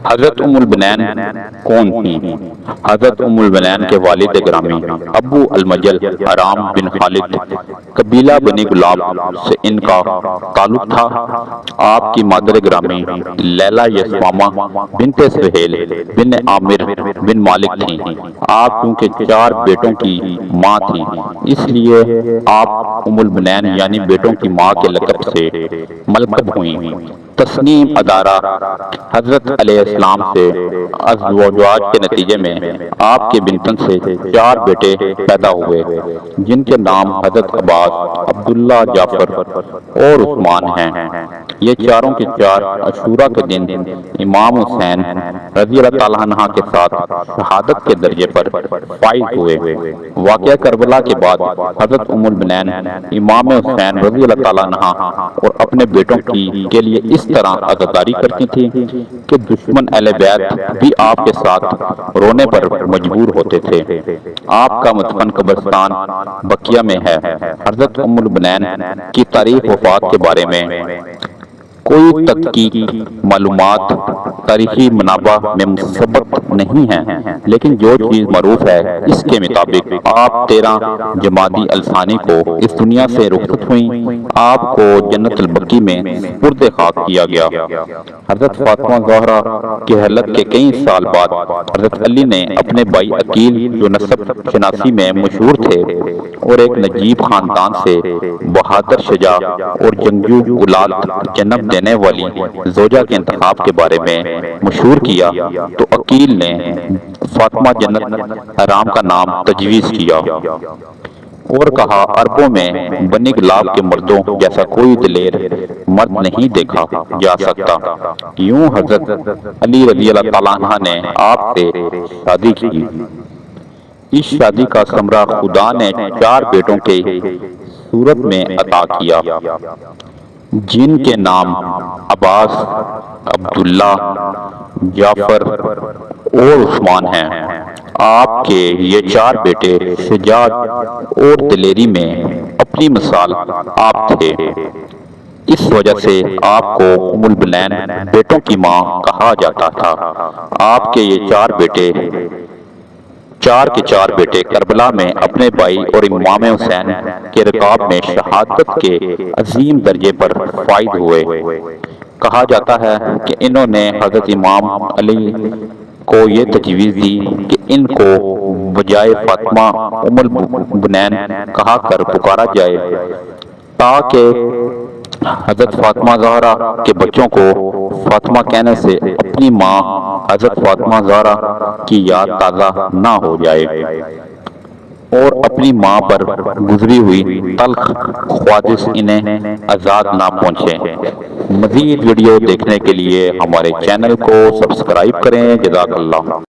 حضرت ام البنین کون تھیں؟ حضرت ام البنین کے والد گرامی ابو المجل حرام بن خالد قبیلہ بنی گلاب سے ان کا تعلق تھا۔ آپ کی مادر گرامی لیلہ یسوامہ بنت سہیل بن عامر بن مالک تھیں۔ آپ کیونکہ 4 بیٹوں کی ماں تھیں، اس لیے آپ ام البنین یعنی بیٹوں کی ماں کے لقب سے ملقب ہوئیں۔ تسنیم ادارہ حضرت علیہ السلام سے ازدواج کے نتیجے میں آپ کے بنتن سے 4 بیٹے پیدا ہوئے، جن کے نام حضرت عباس، عبداللہ، جعفر اور عثمان ہیں۔ یہ چاروں کے 4 عاشوراء کے دن امام حسین رضی اللہ تعالیٰ عنہ کے ساتھ شہادت کے درجے پر فائز ہوئے۔ واقعہ کربلا کے بعد حضرت ام البنین امام حسین رضی اللہ تعالیٰ عنہ اور اپنے بیٹوں کے لیے اس طرح عزاداری کرتی تھی کہ دشمن اہل بیت بھی آپ کے ساتھ رونے پر مجبور ہوتے تھے۔ آپ کا مدفن قبرستان بقیہ میں ہے۔ حضرت ام البنین کی تاریخ وفات کے بارے میں کوئی تحقیقی معلومات تاریخی منابع میں مثبت نہیں ہیں، لیکن جو چیز معروف ہے اس کے مطابق آپ 13 جمادی الثانی کو اس دنیا سے رخصت ہوئیں۔ آپ کو جنت البقیع میں سپرد خاک کیا گیا۔ حضرت فاطمہ زہرا کی ہلاکت کے کئی سال بعد حضرت علی نے اپنے بھائی عقیل، جو نسب شناسی میں مشہور تھے اور ایک نجیب خاندان سے بہادر، شجاع اور جنگجو اولاد جنم دینے والی زوجہ کے انتخاب کے بارے میں مشہور کیا تو عقیل نے فاطمہ جنت حرام کا نام تجویز کیا اور کہا، عربوں میں بنی گلاب کے مردوں جیسا کوئی دلیر مرد نہیں دیکھا جا سکتا۔ یوں حضرت علی رضی اللہ تعالیٰ عنہ نے آپ سے شادی کی۔ اس شادی کا ثمرہ خدا نے 4 بیٹوں کے صورت میں عطا کیا، جن کے نام عباس، عبداللہ، جعفر اور عثمان ہیں۔ آپ کے یہ 4 بیٹے شجاعت اور دلیری میں اپنی مثال آپ تھے۔ اس وجہ سے آپ کو ام البنین بیٹوں کی ماں کہا جاتا تھا۔ آپ کے یہ 4 کے 4 بیٹے کربلا میں اپنے بھائی اور امام حسین کے رکاب میں شہادت کے عظیم درجے پر فائز ہوئے۔ کہا جاتا ہے کہ انہوں نے حضرت امام علی کو یہ تجویز دی کہ ان کو بجائے فاطمہ ام البنین کہا کر پکارا جائے، تاکہ حضرت فاطمہ زہرا کے بچوں کو فاطمہ کہنے سے اپنی ماں حضرت فاطمہ زہرا کی یاد تازہ نہ ہو جائے اور اپنی ماں پر گزری ہوئی تلخ خواہش انہیں عذاب نہ پہنچے۔ مزید ویڈیو دیکھنے کے لیے ہمارے چینل کو سبسکرائب کریں۔ جزاک اللہ۔